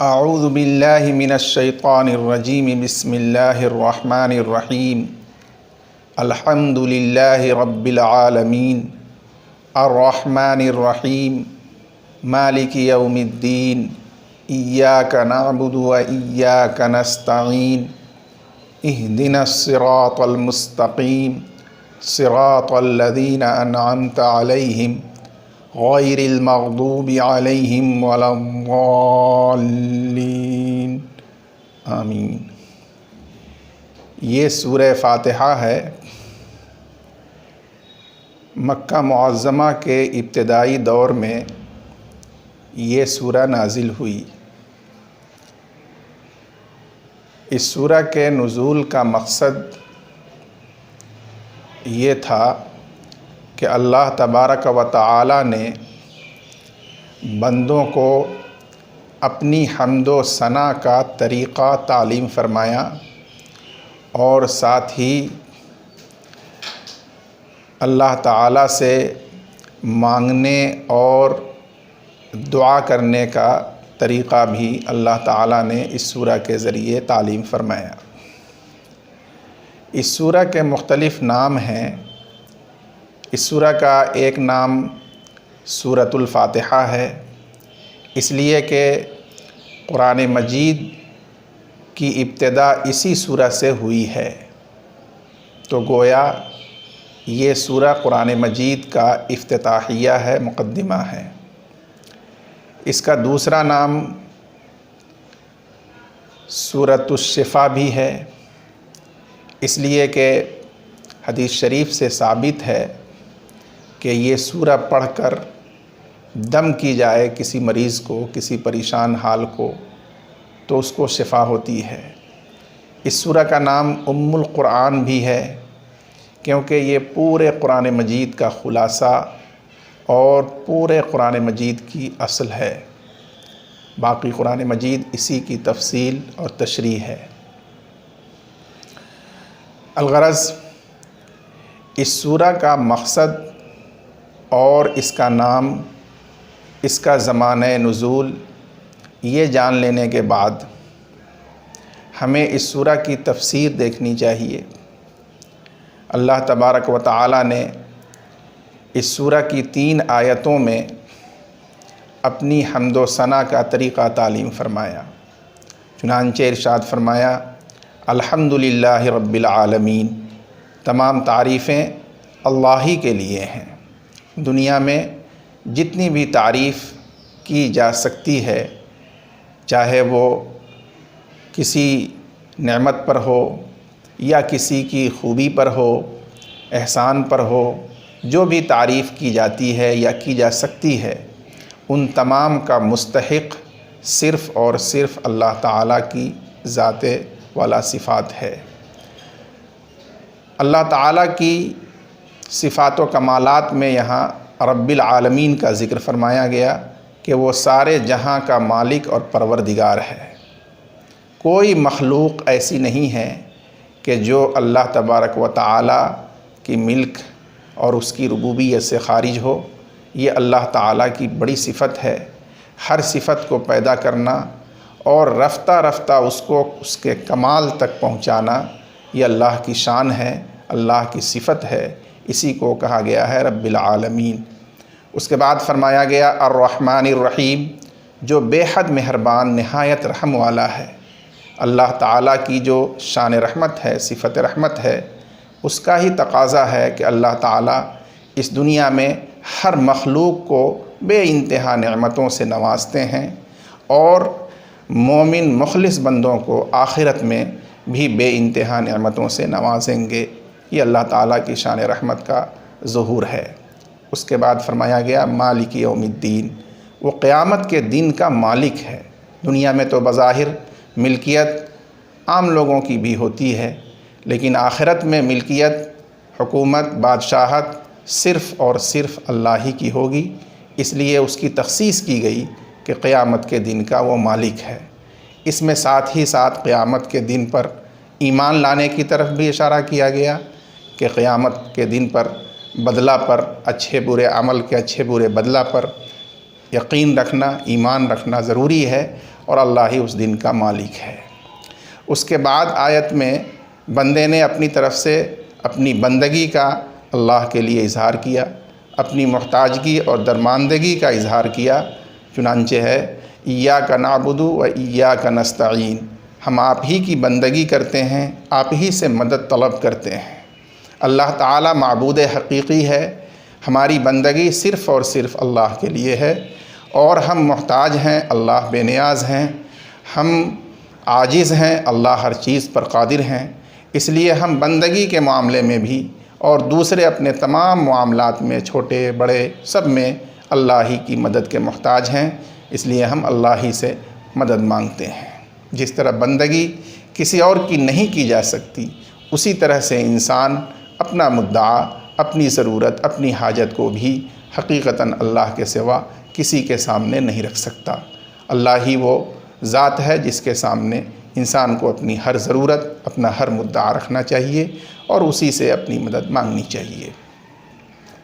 اعوذ باللہ من الشیطان الرجیم بسم اللہ الرحمن الرحیم الحمد للہ رب العالمین الرحمن الرحیم مالک یوم الدین ایاک نعبد و ایاک نستعین اہدنا الصراط المستقیم صراط الذین انعمت علیہم غیر المغضوب علیہم ولا الضالین آمین۔ یہ سورہ فاتحہ ہے۔ مکہ معظمہ کے ابتدائی دور میں یہ سورہ نازل ہوئی۔ اس سورہ کے نزول کا مقصد یہ تھا کہ اللہ تبارک و تعالی نے بندوں کو اپنی حمد و ثنا کا طریقہ تعلیم فرمایا اور ساتھ ہی اللہ تعالی سے مانگنے اور دعا کرنے کا طریقہ بھی اللہ تعالی نے اس سورہ کے ذریعے تعلیم فرمایا۔ اس سورہ کے مختلف نام ہیں۔ اس سورہ کا ایک نام سورۃ الفاتحہ ہے، اس لیے کہ قرآن مجید کی ابتدا اسی سورہ سے ہوئی ہے، تو گویا یہ سورہ قرآن مجید کا افتتاحیہ ہے، مقدمہ ہے۔ اس کا دوسرا نام سورۃ الشفا بھی ہے، اس لیے کہ حدیث شریف سے ثابت ہے کہ یہ سورہ پڑھ کر دم کی جائے کسی مریض کو، کسی پریشان حال کو، تو اس کو شفا ہوتی ہے۔ اس سورہ کا نام ام القرآن بھی ہے، کیونکہ یہ پورے قرآن مجید کا خلاصہ اور پورے قرآن مجید کی اصل ہے۔ باقی قرآن مجید اسی کی تفصیل اور تشریح ہے۔ الغرض اس سورہ کا مقصد اور اس کا نام، اس کا زمانہ نزول یہ جان لینے کے بعد ہمیں اس سورہ کی تفسیر دیکھنی چاہیے۔ اللہ تبارک و تعالی نے اس سورہ کی 3 آیتوں میں اپنی حمد و ثنا کا طریقہ تعلیم فرمایا۔ چنانچہ ارشاد فرمایا، الحمد للہ رب العالمین، تمام تعریفیں اللہ ہی کے لیے ہیں۔ دنیا میں جتنی بھی تعریف کی جا سکتی ہے، چاہے وہ کسی نعمت پر ہو یا کسی کی خوبی پر ہو، احسان پر ہو، جو بھی تعریف کی جاتی ہے یا کی جا سکتی ہے، ان تمام کا مستحق صرف اور صرف اللہ تعالیٰ کی ذات والا صفات ہے۔ اللہ تعالیٰ کی صفات و کمالات میں یہاں رب العالمین کا ذکر فرمایا گیا کہ وہ سارے جہاں کا مالک اور پروردگار ہے۔ کوئی مخلوق ایسی نہیں ہے کہ جو اللہ تبارک و تعالیٰ کی ملک اور اس کی ربوبیت سے خارج ہو۔ یہ اللہ تعالیٰ کی بڑی صفت ہے۔ ہر صفت کو پیدا کرنا اور رفتہ رفتہ اس کو اس کے کمال تک پہنچانا، یہ اللہ کی شان ہے، اللہ کی صفت ہے۔ اسی کو کہا گیا ہے رب العالمین۔ اس کے بعد فرمایا گیا الرحمن الرحیم، جو بے حد مہربان نہایت رحم والا ہے۔ اللہ تعالیٰ کی جو شان رحمت ہے، صفت رحمت ہے، اس کا ہی تقاضا ہے کہ اللہ تعالیٰ اس دنیا میں ہر مخلوق کو بے انتہا نعمتوں سے نوازتے ہیں، اور مومن مخلص بندوں کو آخرت میں بھی بے انتہا نعمتوں سے نوازیں گے۔ یہ اللہ تعالیٰ کی شان رحمت کا ظہور ہے۔ اس کے بعد فرمایا گیا مالک یوم الدین، وہ قیامت کے دن کا مالک ہے۔ دنیا میں تو بظاہر ملکیت عام لوگوں کی بھی ہوتی ہے، لیکن آخرت میں ملکیت، حکومت، بادشاہت صرف اور صرف اللہ ہی کی ہوگی۔ اس لیے اس کی تخصیص کی گئی کہ قیامت کے دن کا وہ مالک ہے۔ اس میں ساتھ ہی ساتھ قیامت کے دن پر ایمان لانے کی طرف بھی اشارہ کیا گیا کہ قیامت کے دن پر بدلہ پر، اچھے برے عمل کے اچھے برے بدلہ پر یقین رکھنا، ایمان رکھنا ضروری ہے، اور اللہ ہی اس دن کا مالک ہے۔ اس کے بعد آیت میں بندے نے اپنی طرف سے اپنی بندگی کا اللہ کے لیے اظہار کیا، اپنی محتاجگی اور درماندگی کا اظہار کیا، چنانچہ ہے ایاک نعبد و ایاک نستعین، ہم آپ ہی کی بندگی کرتے ہیں، آپ ہی سے مدد طلب کرتے ہیں۔ اللہ تعالیٰ معبود حقیقی ہے، ہماری بندگی صرف اور صرف اللہ کے لیے ہے، اور ہم محتاج ہیں، اللہ بے نیاز ہیں، ہم عاجز ہیں، اللہ ہر چیز پر قادر ہیں۔ اس لیے ہم بندگی کے معاملے میں بھی اور دوسرے اپنے تمام معاملات میں، چھوٹے بڑے سب میں اللہ ہی کی مدد کے محتاج ہیں، اس لیے ہم اللہ ہی سے مدد مانگتے ہیں۔ جس طرح بندگی کسی اور کی نہیں کی جا سکتی، اسی طرح سے انسان اپنا مدعا، اپنی ضرورت، اپنی حاجت کو بھی حقیقتاً اللہ کے سوا کسی کے سامنے نہیں رکھ سکتا۔ اللہ ہی وہ ذات ہے جس کے سامنے انسان کو اپنی ہر ضرورت، اپنا ہر مدعا رکھنا چاہیے اور اسی سے اپنی مدد مانگنی چاہیے۔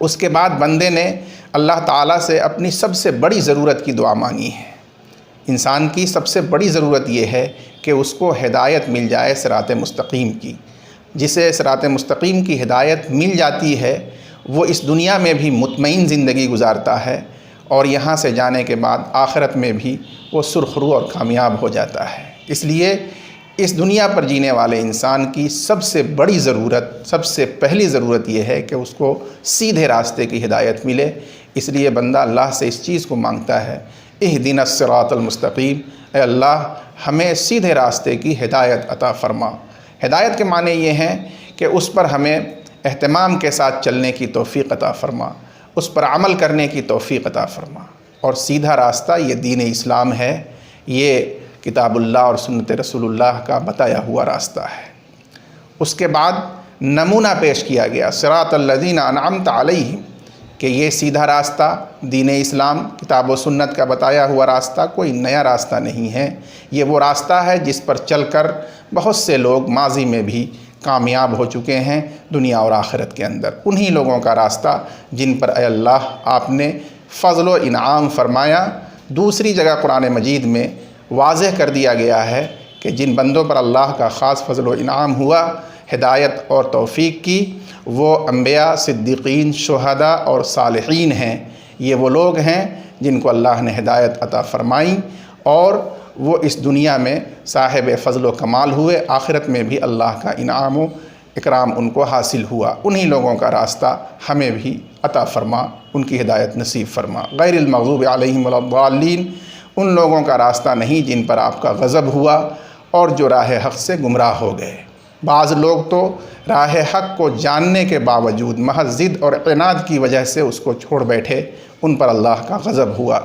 اس کے بعد بندے نے اللہ تعالیٰ سے اپنی سب سے بڑی ضرورت کی دعا مانگی ہے۔ انسان کی سب سے بڑی ضرورت یہ ہے کہ اس کو ہدایت مل جائے صراط مستقیم کی۔ جسے صراط مستقیم کی ہدایت مل جاتی ہے وہ اس دنیا میں بھی مطمئن زندگی گزارتا ہے، اور یہاں سے جانے کے بعد آخرت میں بھی وہ سرخرو اور کامیاب ہو جاتا ہے۔ اس لیے اس دنیا پر جینے والے انسان کی سب سے بڑی ضرورت، سب سے پہلی ضرورت یہ ہے کہ اس کو سیدھے راستے کی ہدایت ملے۔ اس لیے بندہ اللہ سے اس چیز کو مانگتا ہے، اہدنا الصراط المستقیم، اے اللہ ہمیں سیدھے راستے کی ہدایت عطا فرما۔ ہدایت کے معنی یہ ہیں کہ اس پر ہمیں اہتمام کے ساتھ چلنے کی توفیق عطا فرما، اس پر عمل کرنے کی توفیق عطا فرما۔ اور سیدھا راستہ یہ دین اسلام ہے، یہ کتاب اللہ اور سنت رسول اللہ کا بتایا ہوا راستہ ہے۔ اس کے بعد نمونہ پیش کیا گیا، صراط الذین انعمت علیہم، کہ یہ سیدھا راستہ دین اسلام، کتاب و سنت کا بتایا ہوا راستہ کوئی نیا راستہ نہیں ہے، یہ وہ راستہ ہے جس پر چل کر بہت سے لوگ ماضی میں بھی کامیاب ہو چکے ہیں دنیا اور آخرت کے اندر۔ انہی لوگوں کا راستہ جن پر اے اللہ آپ نے فضل و انعام فرمایا۔ دوسری جگہ قرآن مجید میں واضح کر دیا گیا ہے کہ جن بندوں پر اللہ کا خاص فضل و انعام ہوا، ہدایت اور توفیق کی، وہ انبیاء، صدیقین، شہداء اور صالحین ہیں۔ یہ وہ لوگ ہیں جن کو اللہ نے ہدایت عطا فرمائی، اور وہ اس دنیا میں صاحب فضل و کمال ہوئے، آخرت میں بھی اللہ کا انعام و اکرام ان کو حاصل ہوا۔ انہی لوگوں کا راستہ ہمیں بھی عطا فرما، ان کی ہدایت نصیب فرما۔ غیر المغضوب علیہم ولا الضالین، ان لوگوں کا راستہ نہیں جن پر آپ کا غضب ہوا اور جو راہ حق سے گمراہ ہو گئے۔ بعض لوگ تو راہ حق کو جاننے کے باوجود محض ضد اور عناد کی وجہ سے اس کو چھوڑ بیٹھے، ان پر اللہ کا غضب ہوا،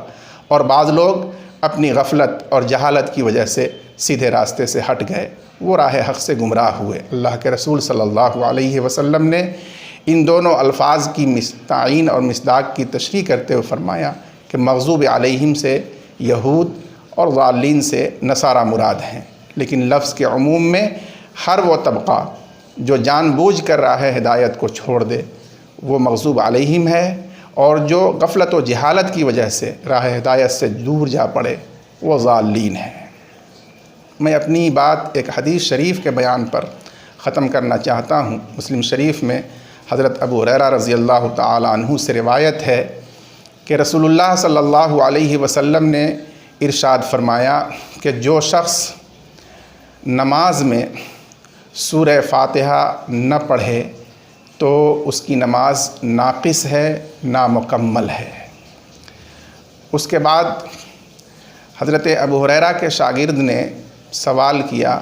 اور بعض لوگ اپنی غفلت اور جہالت کی وجہ سے سیدھے راستے سے ہٹ گئے، وہ راہ حق سے گمراہ ہوئے۔ اللہ کے رسول صلی اللہ علیہ وسلم نے ان دونوں الفاظ کی تعین اور مصداق کی تشریح کرتے ہوئے فرمایا کہ مغضوب علیہم سے یہود اور ضالین سے نصارہ مراد ہیں، لیکن لفظ کے عموم میں ہر وہ طبقہ جو جان بوجھ کر راہ ہدایت کو چھوڑ دے وہ مغضوب علیہم ہے، اور جو غفلت و جہالت کی وجہ سے راہ ہدایت سے دور جا پڑے وہ ضالین ہیں۔ میں اپنی بات ایک حدیث شریف کے بیان پر ختم کرنا چاہتا ہوں۔ مسلم شریف میں حضرت ابو ہریرہ رضی اللہ تعالی عنہ سے روایت ہے کہ رسول اللہ صلی اللہ علیہ وسلم نے ارشاد فرمایا کہ جو شخص نماز میں سورہ فاتحہ نہ پڑھے تو اس کی نماز ناقص ہے، نامکمل ہے۔ اس کے بعد حضرت ابو ہریرہ کے شاگرد نے سوال کیا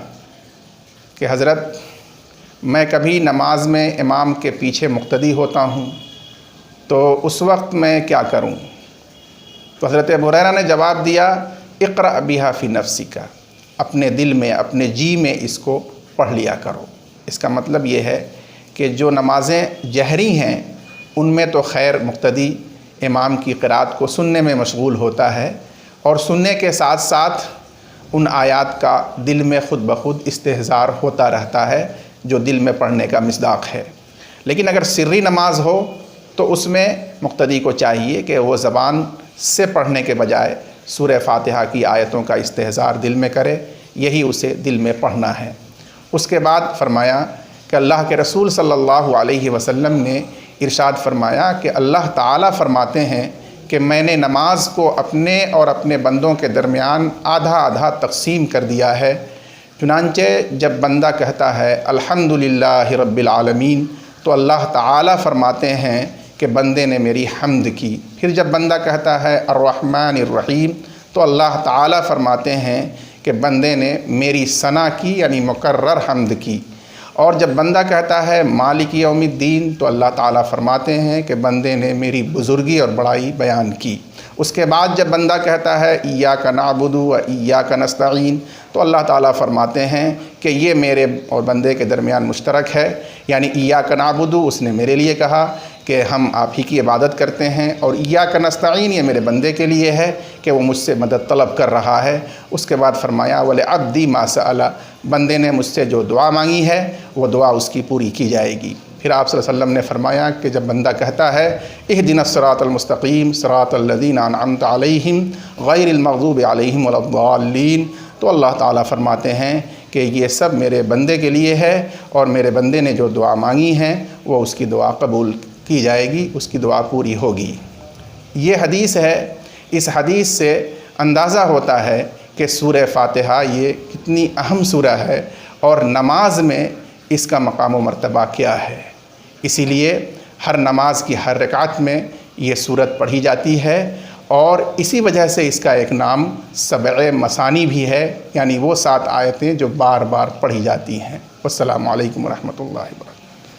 کہ حضرت میں کبھی نماز میں امام کے پیچھے مقتدی ہوتا ہوں تو اس وقت میں کیا کروں؟ تو حضرت ابو ہریرہ نے جواب دیا، اقرأ بہا فی نفسک، اپنے دل میں، اپنے جی میں اس کو پڑھ لیا کرو۔ اس کا مطلب یہ ہے کہ جو نمازیں جہری ہیں ان میں تو خیر مقتدی امام کی قرات کو سننے میں مشغول ہوتا ہے، اور سننے کے ساتھ ساتھ ان آیات کا دل میں خود بخود استحضار ہوتا رہتا ہے جو دل میں پڑھنے کا مصداق ہے۔ لیکن اگر سری نماز ہو تو اس میں مقتدی کو چاہیے کہ وہ زبان سے پڑھنے کے بجائے سورہ فاتحہ کی آیتوں کا استحضار دل میں کرے، یہی اسے دل میں پڑھنا ہے۔ اس کے بعد فرمایا کہ اللہ کے رسول صلی اللہ علیہ وسلم نے ارشاد فرمایا کہ اللہ تعالیٰ فرماتے ہیں کہ میں نے نماز کو اپنے اور اپنے بندوں کے درمیان آدھا آدھا تقسیم کر دیا ہے۔ چنانچہ جب بندہ کہتا ہے الحمدللہ رب العالمین تو اللہ تعالیٰ فرماتے ہیں کہ بندے نے میری حمد کی۔ پھر جب بندہ کہتا ہے الرحمن الرحیم تو اللہ تعالیٰ فرماتے ہیں کہ بندے نے میری ثنا کی، یعنی مکرر حمد کی۔ اور جب بندہ کہتا ہے مالک یوم الدین تو اللہ تعالیٰ فرماتے ہیں کہ بندے نے میری بزرگی اور بڑائی بیان کی۔ اس کے بعد جب بندہ کہتا ہے ایاک نعبد و ایاک نستعین تو اللہ تعالیٰ فرماتے ہیں کہ یہ میرے اور بندے کے درمیان مشترک ہے، یعنی ایاک نعبد اس نے میرے لیے کہا کہ ہم آپ ہی کی عبادت کرتے ہیں، اور ایاک نستعین یہ میرے بندے کے لیے ہے کہ وہ مجھ سے مدد طلب کر رہا ہے۔ اس کے بعد فرمایا وَلِعَبْدِي مَا سَأَلَ، بندے نے مجھ سے جو دعا مانگی ہے وہ دعا اس کی پوری کی جائے گی۔ پھر آپ صلی اللہ علیہ وسلم نے فرمایا کہ جب بندہ کہتا ہے اہدنا الصراط المستقیم صراط الذین انعمت علیہم غیر المغضوب علیہم ولا الضالین تو اللہ تعالیٰ فرماتے ہیں کہ یہ سب میرے بندے کے لیے ہے، اور میرے بندے نے جو دعا مانگی ہیں وہ اس کی دعا قبول کی جائے گی، اس کی دعا پوری ہوگی۔ یہ حدیث ہے، اس حدیث سے اندازہ ہوتا ہے کہ سورہ فاتحہ یہ کتنی اہم سورہ ہے اور نماز میں اس کا مقام و مرتبہ کیا ہے۔ اسی لیے ہر نماز کی ہر رکعت میں یہ سورت پڑھی جاتی ہے، اور اسی وجہ سے اس کا ایک نام سبع مثانی بھی ہے، یعنی وہ 7 آیتیں جو بار بار پڑھی جاتی ہیں۔ والسلام علیکم ورحمۃ اللہ وبرکاتہ۔